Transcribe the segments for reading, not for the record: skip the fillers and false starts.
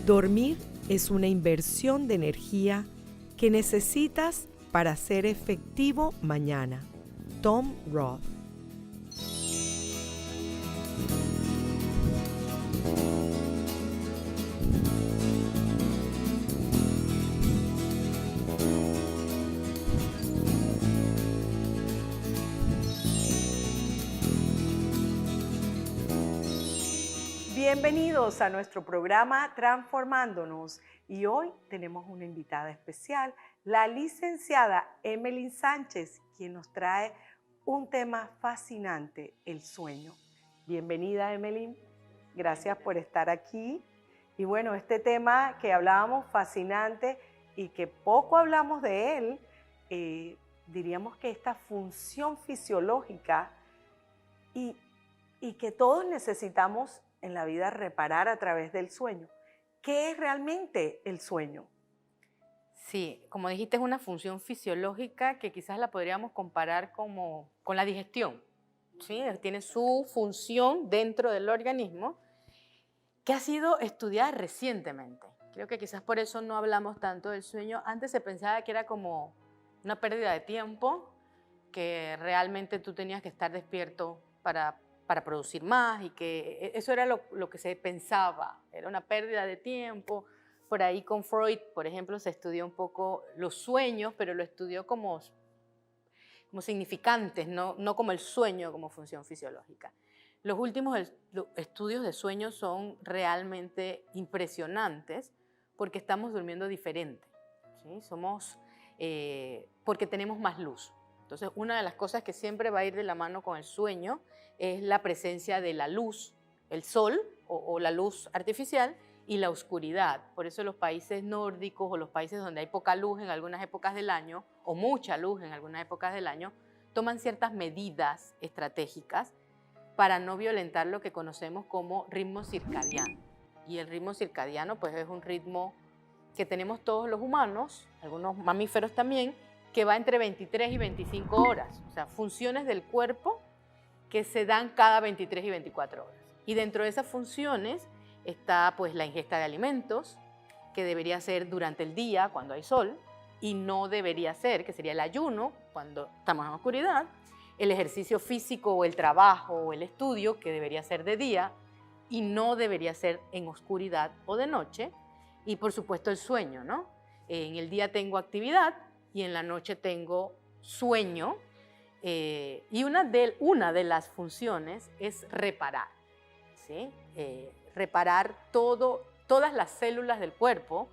Dormir es una inversión de energía que necesitas para ser efectivo mañana. Tom Roth. Bienvenidos a nuestro programa Transformándonos y hoy tenemos una invitada especial, la licenciada Emelyn Sánchez, quien nos trae un tema fascinante, el sueño. Bienvenida, Emelyn, gracias por estar aquí. Y bueno, este tema que hablábamos fascinante y que poco hablamos de él, diríamos que esta función fisiológica y que todos necesitamos en la vida reparar a través del sueño. ¿Qué es realmente el sueño? Sí, como dijiste, es una función fisiológica que quizás la podríamos comparar con la digestión. ¿Sí? Tiene su función dentro del organismo que ha sido estudiada recientemente. Creo que quizás por eso no hablamos tanto del sueño. Antes se pensaba que era como una pérdida de tiempo, que realmente tú tenías que estar despierto para producir más y que eso era lo que se pensaba, era una pérdida de tiempo. Por ahí con Freud, por ejemplo, se estudió un poco los sueños, pero lo estudió como significantes, no como el sueño como función fisiológica. Los últimos estudios de sueños son realmente impresionantes porque estamos durmiendo diferente, ¿sí? Porque tenemos más luz. Entonces, una de las cosas que siempre va a ir de la mano con el sueño es la presencia de la luz, el sol o la luz artificial y la oscuridad. Por eso los países nórdicos o los países donde hay poca luz en algunas épocas del año o mucha luz en algunas épocas del año, toman ciertas medidas estratégicas para no violentar lo que conocemos como ritmo circadiano. Y el ritmo circadiano pues es un ritmo que tenemos todos los humanos, algunos mamíferos también, que va entre 23 y 25 horas, o sea, funciones del cuerpo que se dan cada 23 y 24 horas. Y dentro de esas funciones está pues la ingesta de alimentos, que debería ser durante el día cuando hay sol, y no debería ser, que sería el ayuno cuando estamos en oscuridad, el ejercicio físico o el trabajo o el estudio, que debería ser de día, y no debería ser en oscuridad o de noche, y por supuesto el sueño, ¿no? En el día tengo actividad y en la noche tengo sueño, y una de las funciones es reparar, ¿sí? Reparar todas las células del cuerpo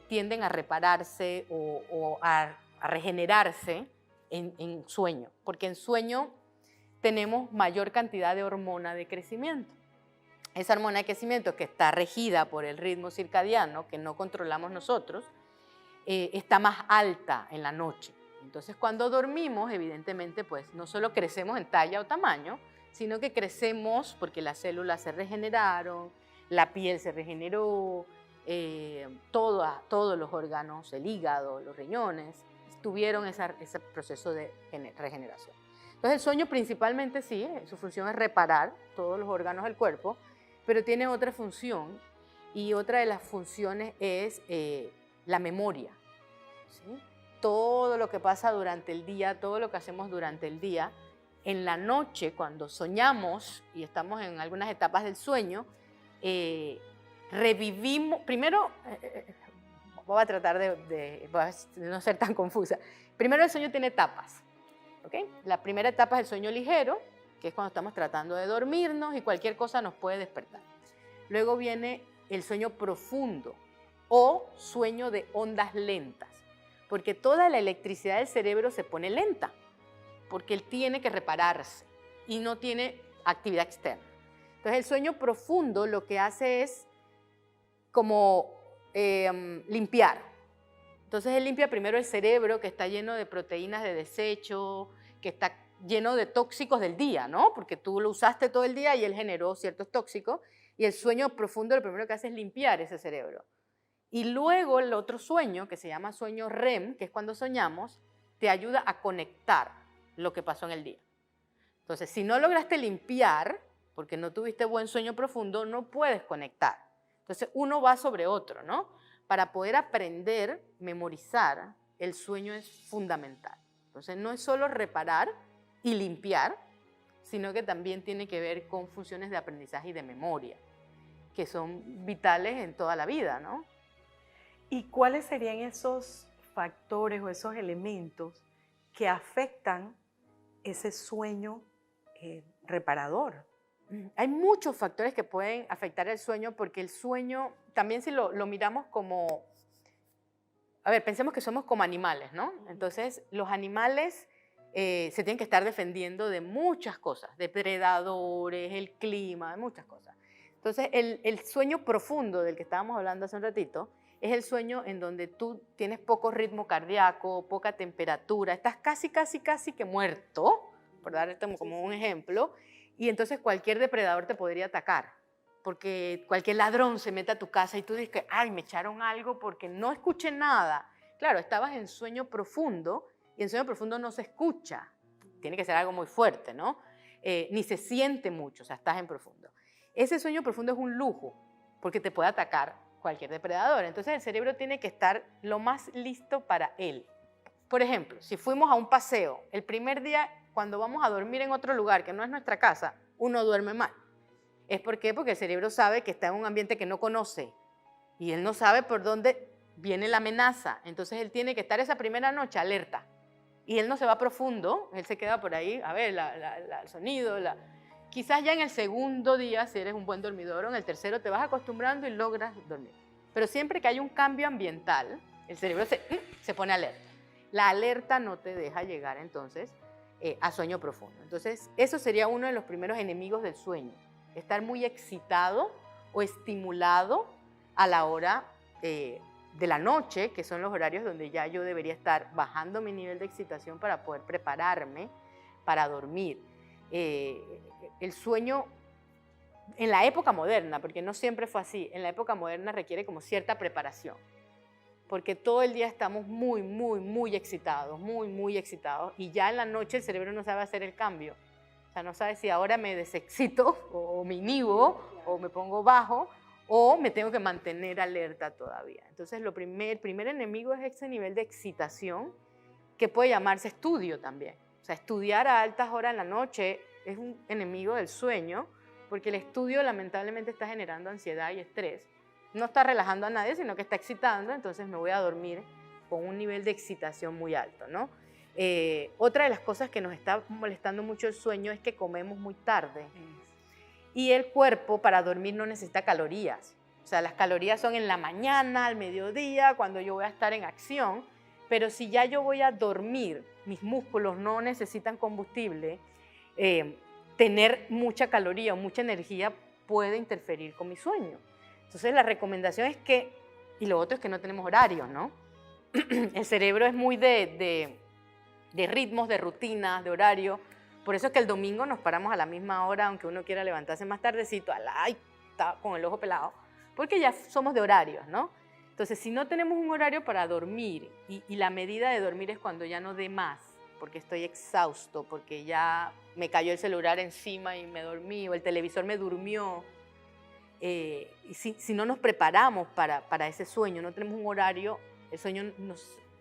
tienden a repararse o a regenerarse en sueño, porque en sueño tenemos mayor cantidad de hormona de crecimiento. Esa hormona de crecimiento que está regida por el ritmo circadiano, que no controlamos nosotros, está más alta en la noche. Entonces, cuando dormimos, evidentemente, pues no solo crecemos en talla o tamaño, sino que crecemos porque las células se regeneraron, la piel se regeneró, todos los órganos, el hígado, los riñones, tuvieron ese proceso de regeneración. Entonces, el sueño principalmente sí, su función es reparar todos los órganos del cuerpo, pero tiene otra función, y otra de las funciones es la memoria, ¿sí? Todo lo que pasa durante el día, todo lo que hacemos durante el día, en la noche, cuando soñamos y estamos en algunas etapas del sueño, revivimos, primero, voy a tratar de no ser tan confusa. Primero, el sueño tiene etapas, ¿ok? La primera etapa es el sueño ligero, que es cuando estamos tratando de dormirnos y cualquier cosa nos puede despertar. Luego viene el sueño profundo o sueño de ondas lentas, porque toda la electricidad del cerebro se pone lenta, porque él tiene que repararse y no tiene actividad externa. Entonces, el sueño profundo lo que hace es como limpiar. Entonces, él limpia primero el cerebro, que está lleno de proteínas de desecho, que está lleno de tóxicos del día, ¿no? Porque tú lo usaste todo el día y él generó ciertos tóxicos, y el sueño profundo lo primero que hace es limpiar ese cerebro. Y luego el otro sueño, que se llama sueño REM, que es cuando soñamos, te ayuda a conectar lo que pasó en el día. Entonces, si no lograste limpiar, porque no tuviste buen sueño profundo, no puedes conectar. Entonces uno va sobre otro, ¿no? Para poder aprender, memorizar, el sueño es fundamental. Entonces no es solo reparar y limpiar, sino que también tiene que ver con funciones de aprendizaje y de memoria, que son vitales en toda la vida, ¿no? ¿Y cuáles serían esos factores o esos elementos que afectan ese sueño reparador? Hay muchos factores que pueden afectar el sueño, porque el sueño, también si lo miramos como, a ver, pensemos que somos como animales, ¿no? Entonces, los animales se tienen que estar defendiendo de muchas cosas, de predadores, el clima, de muchas cosas. Entonces, el sueño profundo del que estábamos hablando hace un ratito es el sueño en donde tú tienes poco ritmo cardíaco, poca temperatura, estás casi que muerto, por darte como un ejemplo, y entonces cualquier depredador te podría atacar, porque cualquier ladrón se mete a tu casa y tú dices que, ay, me echaron algo porque no escuché nada. Claro, estabas en sueño profundo y en sueño profundo no se escucha. Tiene que ser algo muy fuerte, ¿no? Ni se siente mucho, o sea, estás en profundo. Ese sueño profundo es un lujo porque te puede atacar cualquier depredador. Entonces el cerebro tiene que estar lo más listo para él. Por ejemplo, si fuimos a un paseo, el primer día cuando vamos a dormir en otro lugar que no es nuestra casa, uno duerme mal. ¿Es por qué? Porque el cerebro sabe que está en un ambiente que no conoce y él no sabe por dónde viene la amenaza. Entonces él tiene que estar esa primera noche alerta y él no se va profundo, él se queda por ahí, a ver, el sonido, quizás ya en el segundo día, si eres un buen dormidor, o en el tercero te vas acostumbrando y logras dormir. Pero siempre que hay un cambio ambiental, el cerebro se pone alerta. La alerta no te deja llegar entonces a sueño profundo. Entonces, eso sería uno de los primeros enemigos del sueño. Estar muy excitado o estimulado a la hora de la noche, que son los horarios donde ya yo debería estar bajando mi nivel de excitación para poder prepararme para dormir. El sueño en la época moderna, porque no siempre fue así, en la época moderna requiere como cierta preparación, porque todo el día estamos muy excitados, muy excitados, y ya en la noche el cerebro no sabe hacer el cambio. O sea, no sabe si ahora me desexcito o me inhibo o me pongo bajo o me tengo que mantener alerta todavía. Entonces, el primer enemigo es ese nivel de excitación que puede llamarse estudio también. O sea, estudiar a altas horas en la noche es un enemigo del sueño, porque el estudio lamentablemente está generando ansiedad y estrés. No está relajando a nadie, sino que está excitando, entonces me voy a dormir con un nivel de excitación muy alto, ¿no? Otra de las cosas que nos está molestando mucho el sueño es que comemos muy tarde. Y el cuerpo para dormir no necesita calorías. O sea, las calorías son en la mañana, al mediodía, cuando yo voy a estar en acción. Pero si ya yo voy a dormir, mis músculos no necesitan combustible, tener mucha caloría o mucha energía puede interferir con mi sueño. Entonces la recomendación es que, y lo otro es que no tenemos horarios, ¿no? El cerebro es muy de ritmos, de rutinas, de horario. Por eso es que el domingo nos paramos a la misma hora, aunque uno quiera levantarse más tardecito, ay, está con el ojo pelado, porque ya somos de horarios, ¿no? Entonces, si no tenemos un horario para dormir, y la medida de dormir es cuando ya no dé más, porque estoy exhausto, porque ya me cayó el celular encima y me dormí, o el televisor me durmió, y si no nos preparamos para ese sueño, no tenemos un horario, el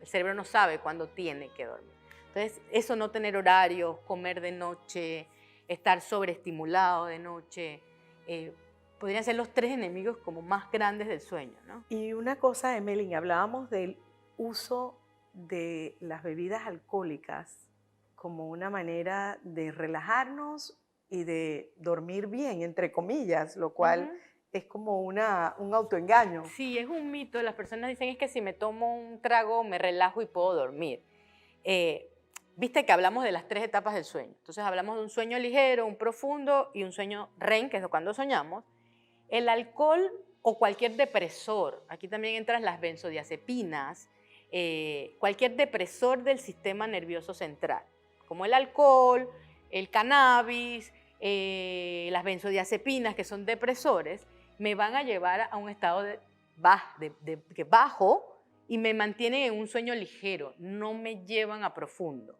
cerebro no sabe cuándo tiene que dormir. Entonces, eso, no tener horarios, comer de noche, estar sobreestimulado de noche, podrían ser los tres enemigos como más grandes del sueño, ¿no? Y una cosa, Emelín, hablábamos del uso de las bebidas alcohólicas como una manera de relajarnos y de dormir bien, entre comillas, lo cual es como un autoengaño. Sí, es un mito. Las personas dicen es que si me tomo un trago me relajo y puedo dormir. Viste que hablamos de las tres etapas del sueño. Entonces hablamos de un sueño ligero, un profundo y un sueño REM, que es cuando soñamos. El alcohol o cualquier depresor, aquí también entran las benzodiazepinas, cualquier depresor del sistema nervioso central, como el alcohol, el cannabis, las benzodiazepinas, que son depresores, me van a llevar a un estado bajo y me mantienen en un sueño ligero, no me llevan a profundo.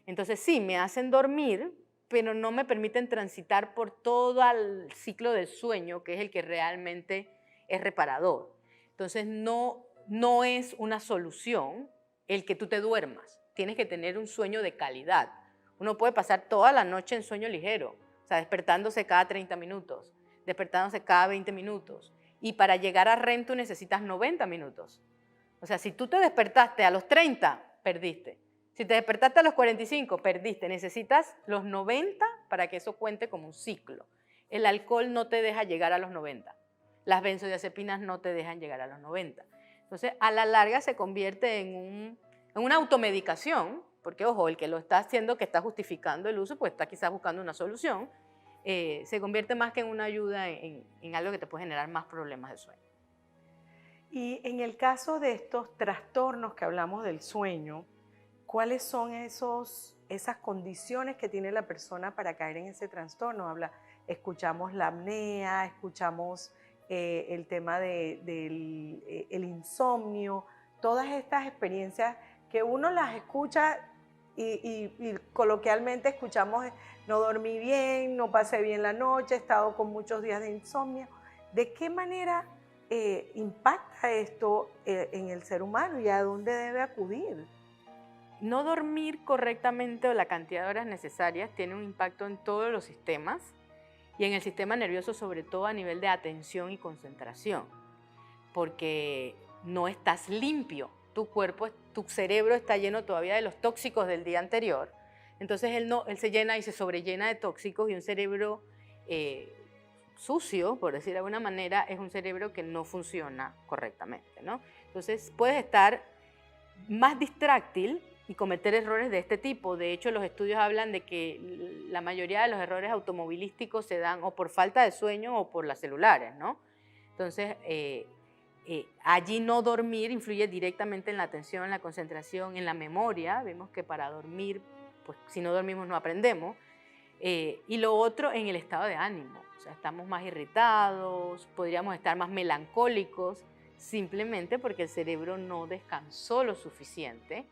Entonces sí, me hacen dormir, pero no me permiten transitar por todo el ciclo del sueño, que es el que realmente es reparador. Entonces no es una solución el que tú te duermas. Tienes que tener un sueño de calidad. Uno puede pasar toda la noche en sueño ligero, o sea, despertándose cada 30 minutos, despertándose cada 20 minutos. Y para llegar a REM tú necesitas 90 minutos. O sea, si tú te despertaste a los 30, perdiste. Si te despertaste a los 45, perdiste. Necesitas los 90 para que eso cuente como un ciclo. El alcohol no te deja llegar a los 90. Las benzodiazepinas no te dejan llegar a los 90. Entonces, a la larga se convierte en una automedicación, porque, ojo, el que lo está haciendo, que está justificando el uso, pues está quizás buscando una solución, se convierte más que en una ayuda en algo que te puede generar más problemas de sueño. Y en el caso de estos trastornos que hablamos del sueño, ¿cuáles son esas condiciones que tiene la persona para caer en ese trastorno? Escuchamos la apnea, escuchamos el tema del insomnio, todas estas experiencias que uno las escucha y coloquialmente escuchamos, no dormí bien, no pasé bien la noche, he estado con muchos días de insomnio. ¿De qué manera impacta esto en el ser humano y a dónde debe acudir? No dormir correctamente o la cantidad de horas necesarias tiene un impacto en todos los sistemas y en el sistema nervioso, sobre todo a nivel de atención y concentración, porque no estás limpio. Tu cuerpo, tu cerebro está lleno todavía de los tóxicos del día anterior. Entonces él se llena y se sobrellena de tóxicos, y un cerebro sucio, por decir de alguna manera, es un cerebro que no funciona correctamente, ¿no? Entonces puedes estar más distráctil y cometer errores de este tipo. De hecho, los estudios hablan de que la mayoría de los errores automovilísticos se dan o por falta de sueño o por las celulares, ¿no? Entonces, allí no dormir influye directamente en la atención, en la concentración, en la memoria. Vemos que para dormir, pues si no dormimos no aprendemos. Y lo otro, en el estado de ánimo. O sea, estamos más irritados, podríamos estar más melancólicos, simplemente porque el cerebro no descansó lo suficiente.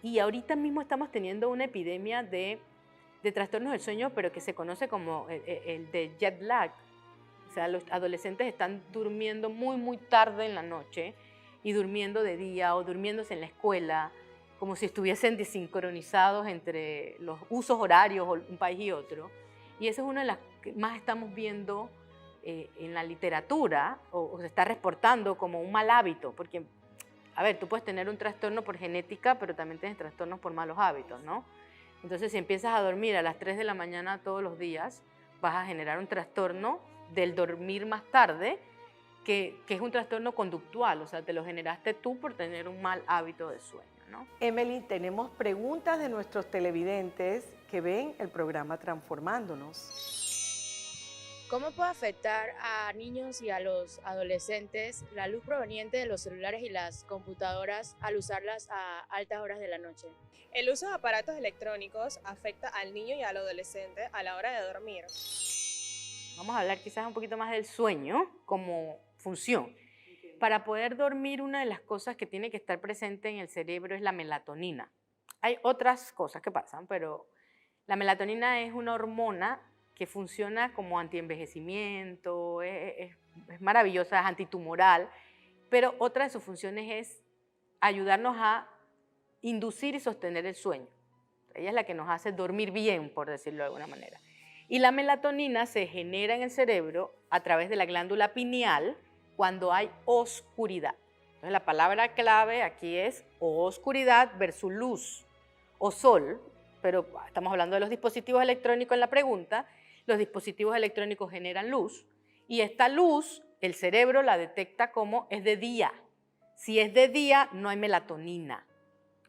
Y ahorita mismo estamos teniendo una epidemia de trastornos del sueño, pero que se conoce como el de jet lag. O sea, los adolescentes están durmiendo muy, muy tarde en la noche y durmiendo de día o durmiéndose en la escuela, como si estuviesen desincronizados entre los usos horarios de un país y otro. Y esa es una de las que más estamos viendo en la literatura, o se está reportando como un mal hábito, porque, a ver, tú puedes tener un trastorno por genética, pero también tienes trastornos por malos hábitos, ¿no? Entonces, si empiezas a dormir a las 3 de la mañana todos los días, vas a generar un trastorno del dormir más tarde, que es un trastorno conductual, o sea, te lo generaste tú por tener un mal hábito de sueño, ¿no? Emily, tenemos preguntas de nuestros televidentes que ven el programa Transformándonos. ¿Cómo puede afectar a niños y a los adolescentes la luz proveniente de los celulares y las computadoras al usarlas a altas horas de la noche? El uso de aparatos electrónicos afecta al niño y al adolescente a la hora de dormir. Vamos a hablar quizás un poquito más del sueño como función. Para poder dormir, una de las cosas que tiene que estar presente en el cerebro es la melatonina. Hay otras cosas que pasan, pero la melatonina es una hormona que funciona como antienvejecimiento, es maravillosa, es antitumoral, pero otra de sus funciones es ayudarnos a inducir y sostener el sueño. Ella es la que nos hace dormir bien, por decirlo de alguna manera. Y la melatonina se genera en el cerebro a través de la glándula pineal cuando hay oscuridad. Entonces la palabra clave aquí es oscuridad versus luz o sol, pero estamos hablando de los dispositivos electrónicos en la pregunta. Los dispositivos electrónicos generan luz y esta luz el cerebro la detecta como es de día. Si es de día no hay melatonina.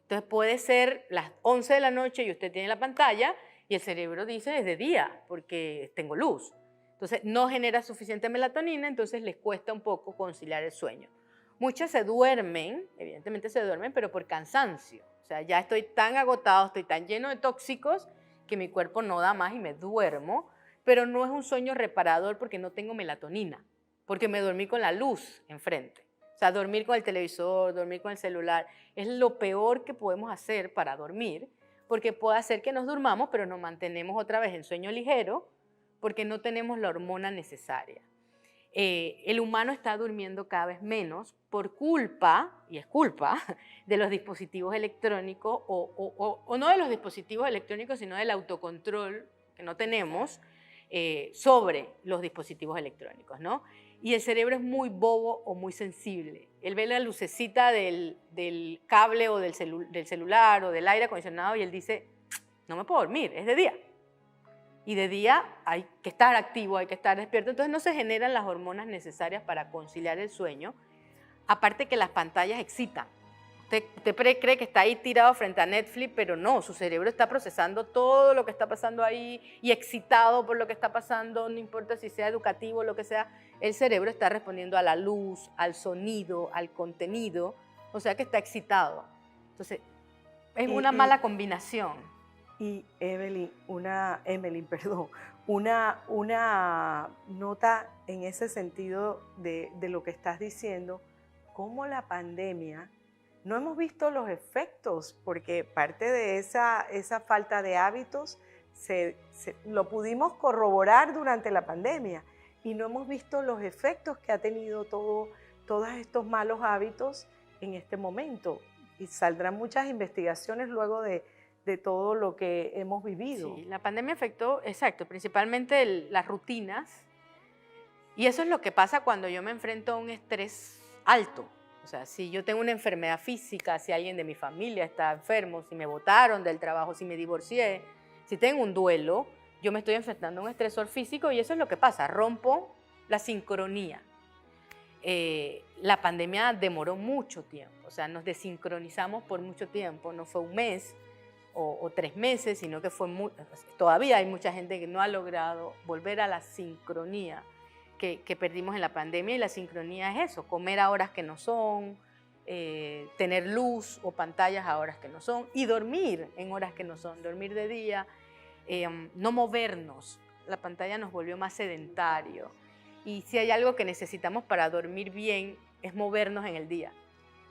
Entonces puede ser las 11 de la noche y usted tiene la pantalla y el cerebro dice es de día porque tengo luz. Entonces no genera suficiente melatonina, entonces les cuesta un poco conciliar el sueño. Muchas se duermen, evidentemente se duermen, pero por cansancio. O sea, ya estoy tan agotado, estoy tan lleno de tóxicos que mi cuerpo no da más y me duermo, pero no es un sueño reparador porque no tengo melatonina, porque me dormí con la luz enfrente. O sea, dormir con el televisor, dormir con el celular, es lo peor que podemos hacer para dormir, porque puede hacer que nos durmamos, pero nos mantenemos otra vez en sueño ligero, porque no tenemos la hormona necesaria. el humano está durmiendo cada vez menos por culpa, y es culpa, de los dispositivos electrónicos, o no de los dispositivos electrónicos, sino del autocontrol que no tenemos sobre los dispositivos electrónicos, ¿no? Y el cerebro es muy bobo o muy sensible. Él ve la lucecita del cable o del celular o del aire acondicionado y él dice, no me puedo dormir, es de día. Y de día hay que estar activo, hay que estar despierto, entonces no se generan las hormonas necesarias para conciliar el sueño, aparte que las pantallas excitan. Usted cree que está ahí tirado frente a Netflix, pero no, su cerebro está procesando todo lo que está pasando ahí y excitado por lo que está pasando, no importa si sea educativo o lo que sea, el cerebro está respondiendo a la luz, al sonido, al contenido, o sea que está excitado. Entonces, es una mala combinación. Y Emily, una nota en ese sentido de lo que estás diciendo, cómo la pandemia, no hemos visto los efectos, porque parte de esa falta de hábitos lo pudimos corroborar durante la pandemia y no hemos visto los efectos que ha tenido todos estos malos hábitos en este momento. Y saldrán muchas investigaciones luego de todo lo que hemos vivido. Sí, la pandemia afectó, exacto, principalmente las rutinas, y eso es lo que pasa cuando yo me enfrento a un estrés alto. O sea, si yo tengo una enfermedad física, si alguien de mi familia está enfermo, si me botaron del trabajo, si me divorcié, si tengo un duelo, yo me estoy enfrentando a un estresor físico y eso es lo que pasa, rompo la sincronía. La pandemia demoró mucho tiempo, o sea, nos desincronizamos por mucho tiempo, no fue un mes o 3 meses, sino que todavía hay mucha gente que no ha logrado volver a la sincronía que perdimos en la pandemia, y la sincronía es eso, comer a horas que no son, tener luz o pantallas a horas que no son y dormir en horas que no son, dormir de día, no movernos. La pantalla nos volvió más sedentario y si hay algo que necesitamos para dormir bien es movernos en el día.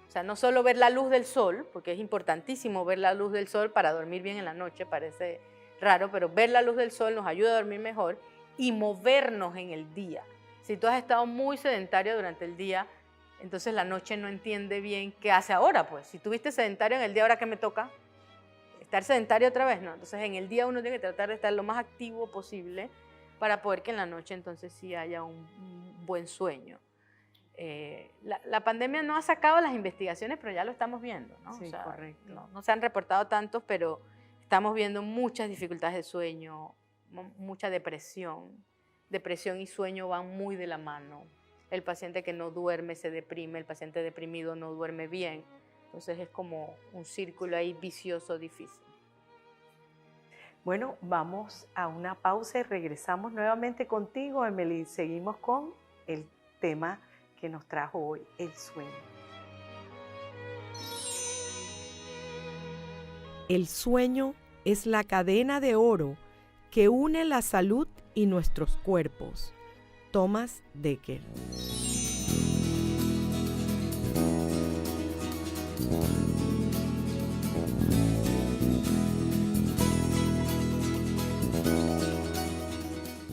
O sea, no solo ver la luz del sol, porque es importantísimo ver la luz del sol para dormir bien en la noche, parece raro, pero ver la luz del sol nos ayuda a dormir mejor y movernos en el día. Si tú has estado muy sedentario durante el día, entonces la noche no entiende bien qué hace ahora, pues. Si estuviste sedentario en el día, ¿ahora qué me toca? ¿Estar sedentario otra vez? No. Entonces en el día uno tiene que tratar de estar lo más activo posible para poder que en la noche entonces sí haya un buen sueño. La pandemia no ha sacado las investigaciones, pero ya lo estamos viendo, ¿no? Sí, o sea, correcto. no se han reportado tantos, pero estamos viendo muchas dificultades de sueño, mucha depresión. Depresión y sueño van muy de la mano. El paciente que no duerme se deprime, el paciente deprimido no duerme bien. Entonces es como un círculo ahí vicioso, difícil. Bueno, vamos a una pausa y regresamos nuevamente contigo, Emily. Seguimos con el tema que nos trajo hoy, el sueño. El sueño es la cadena de oro que une la salud y nuestros cuerpos. Thomas Dekker.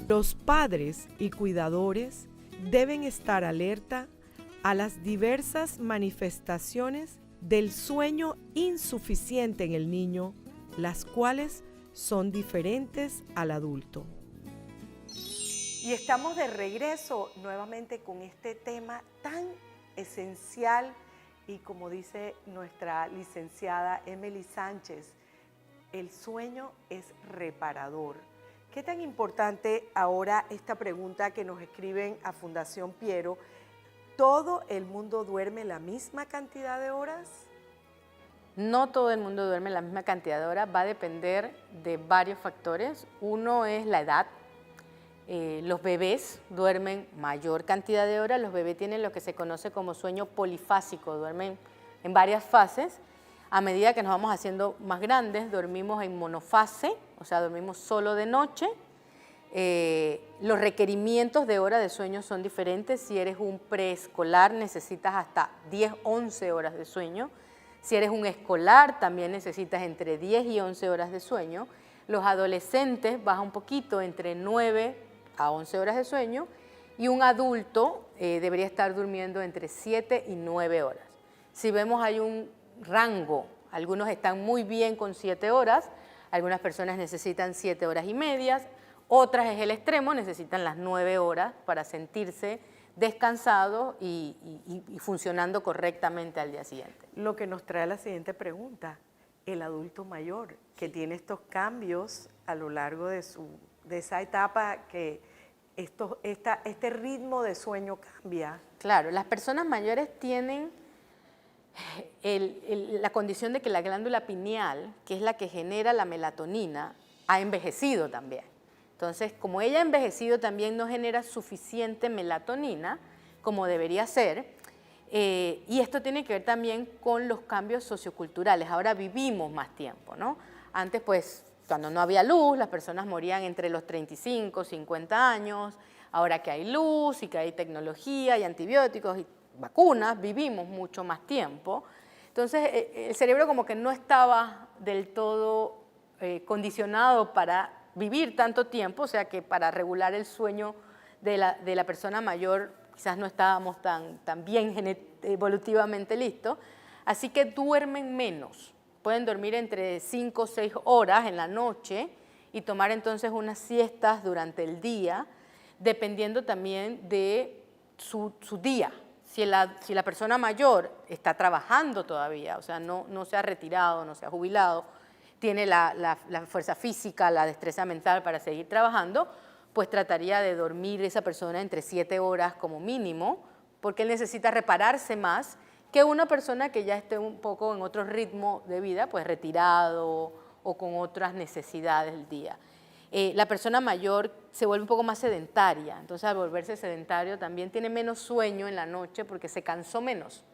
Los padres y cuidadores deben estar alerta a las diversas manifestaciones del sueño insuficiente en el niño, las cuales son diferentes al adulto. Y estamos de regreso nuevamente con este tema tan esencial y como dice nuestra licenciada Emily Sánchez, el sueño es reparador. ¿Qué tan importante ahora esta pregunta que nos escriben a Fundación Piero? ¿Todo el mundo duerme la misma cantidad de horas? No todo el mundo duerme la misma cantidad de horas, va a depender de varios factores. Uno es la edad. Los bebés duermen mayor cantidad de horas, los bebés tienen lo que se conoce como sueño polifásico, duermen en varias fases. A medida que nos vamos haciendo más grandes, dormimos en monofase, o sea, dormimos solo de noche. Los requerimientos de horas de sueño son diferentes. Si eres un preescolar, necesitas hasta 10, 11 horas de sueño. Si eres un escolar, también necesitas entre 10 y 11 horas de sueño. Los adolescentes baja un poquito, entre 9 a 11 horas de sueño. y un adulto debería estar durmiendo entre 7 y 9 horas. Si vemos hay un rango, algunos están muy bien con 7 horas, algunas personas necesitan 7 horas y media, otras es el extremo, necesitan las 9 horas para sentirse descansados y funcionando correctamente al día siguiente. Lo que nos trae a la siguiente pregunta, el adulto mayor que tiene estos cambios a lo largo de esa etapa que este ritmo de sueño cambia. Claro, las personas mayores tienen la condición de que la glándula pineal, que es la que genera la melatonina, ha envejecido también. Entonces, como ella ha envejecido, también no genera suficiente melatonina como debería ser, y esto tiene que ver también con los cambios socioculturales. Ahora vivimos más tiempo, ¿no? Antes, pues, cuando no había luz, las personas morían entre los 35, 50 años. Ahora que hay luz y que hay tecnología y antibióticos y vacunas, vivimos mucho más tiempo. Entonces, el cerebro como que no estaba del todo condicionado para vivir tanto tiempo, o sea que para regular el sueño de la persona mayor quizás no estábamos tan bien evolutivamente listos, así que duermen menos. Pueden dormir entre 5 o 6 horas en la noche y tomar entonces unas siestas durante el día, dependiendo también de su día. Si la persona mayor está trabajando todavía, o sea, no se ha retirado, no se ha jubilado, tiene la fuerza física, la destreza mental para seguir trabajando, pues trataría de dormir esa persona entre 7 horas como mínimo, porque él necesita repararse más que una persona que ya esté un poco en otro ritmo de vida, pues retirado o con otras necesidades del día. La persona mayor se vuelve un poco más sedentaria, entonces al volverse sedentario también tiene menos sueño en la noche porque se cansó menos.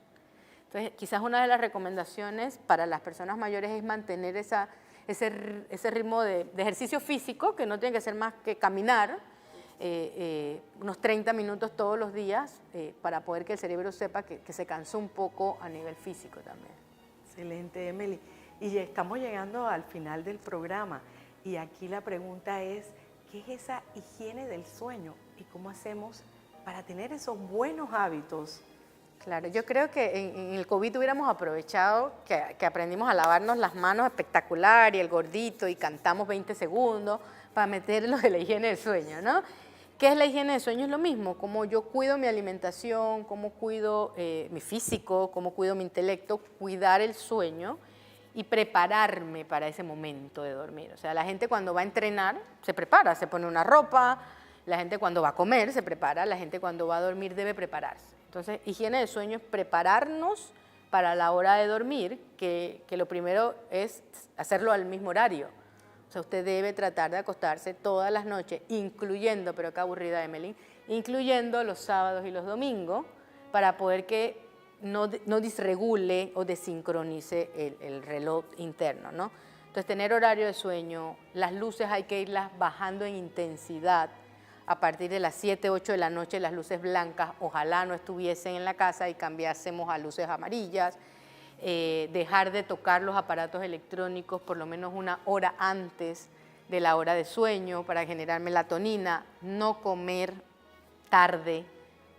Entonces quizás una de las recomendaciones para las personas mayores es mantener ese ritmo de ejercicio físico, que no tiene que ser más que caminar, unos 30 minutos todos los días para poder que el cerebro sepa que se cansó un poco a nivel físico también. Excelente, Emily. Y ya estamos llegando al final del programa y aquí la pregunta es, ¿qué es esa higiene del sueño y cómo hacemos para tener esos buenos hábitos? Claro, yo creo que en el COVID hubiéramos aprovechado que aprendimos a lavarnos las manos espectacular y el gordito y cantamos 20 segundos para meterlo de la higiene del sueño, ¿no? ¿Qué es la higiene del sueño? Es lo mismo, cómo yo cuido mi alimentación, cómo cuido mi físico, cómo cuido mi intelecto, cuidar el sueño y prepararme para ese momento de dormir. O sea, la gente cuando va a entrenar se prepara, se pone una ropa, la gente cuando va a comer se prepara, la gente cuando va a dormir debe prepararse. Entonces, higiene del sueño es prepararnos para la hora de dormir, que lo primero es hacerlo al mismo horario. O sea, usted debe tratar de acostarse todas las noches, incluyendo, pero qué aburrida Emily, incluyendo los sábados y los domingos, para poder que no disregule o desincronice el reloj interno, ¿no? Entonces, tener horario de sueño, las luces hay que irlas bajando en intensidad. A partir de las 7, 8 de la noche, las luces blancas ojalá no estuviesen en la casa y cambiásemos a luces amarillas. Dejar de tocar los aparatos electrónicos por lo menos una hora antes de la hora de sueño para generar melatonina. No comer tarde,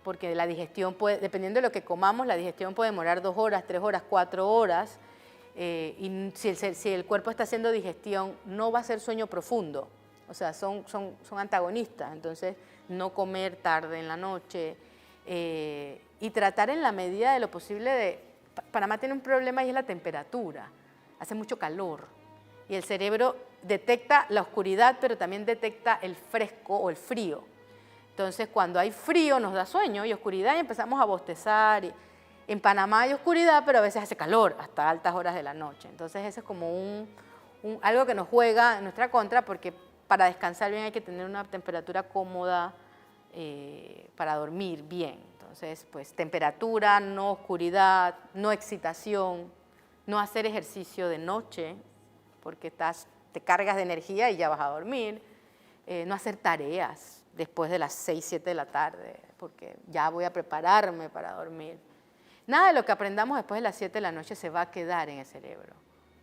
porque la digestión puede, dependiendo de lo que comamos, la digestión puede demorar 2 horas, 3 horas, 4 horas. Y si el cuerpo está haciendo digestión, no va a ser sueño profundo. O sea, son antagonistas, entonces no comer tarde en la noche y tratar en la medida de lo posible de... Panamá tiene un problema y es la temperatura, hace mucho calor y el cerebro detecta la oscuridad pero también detecta el fresco o el frío. Entonces cuando hay frío nos da sueño y oscuridad y empezamos a bostezar. En Panamá hay oscuridad pero a veces hace calor hasta altas horas de la noche, entonces eso es como algo que nos juega en nuestra contra porque para descansar bien hay que tener una temperatura cómoda para dormir bien. Entonces, pues temperatura, no oscuridad, no excitación, no hacer ejercicio de noche porque te cargas de energía y ya vas a dormir. No hacer tareas después de las 6, 7 de la tarde porque ya voy a prepararme para dormir. Nada de lo que aprendamos después de las 7 de la noche se va a quedar en el cerebro.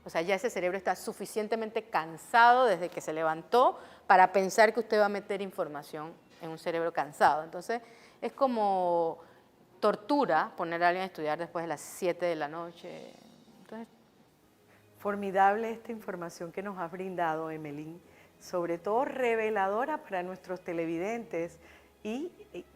O sea, ya ese cerebro está suficientemente cansado desde que se levantó para pensar que usted va a meter información en un cerebro cansado. Entonces, es como tortura poner a alguien a estudiar después de las 7 de la noche. Entonces, formidable esta información que nos has brindado, Emelín, sobre todo reveladora para nuestros televidentes y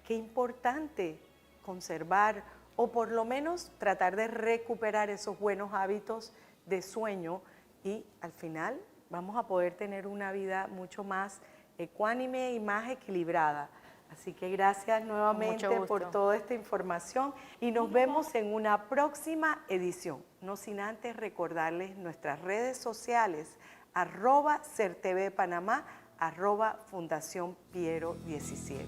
qué importante conservar o por lo menos tratar de recuperar esos buenos hábitos de sueño y al final vamos a poder tener una vida mucho más ecuánime y más equilibrada. Así que gracias nuevamente por toda esta información y nos vemos en una próxima edición. No sin antes recordarles nuestras redes sociales, @CERTV Panamá, @Fundación Piero 17.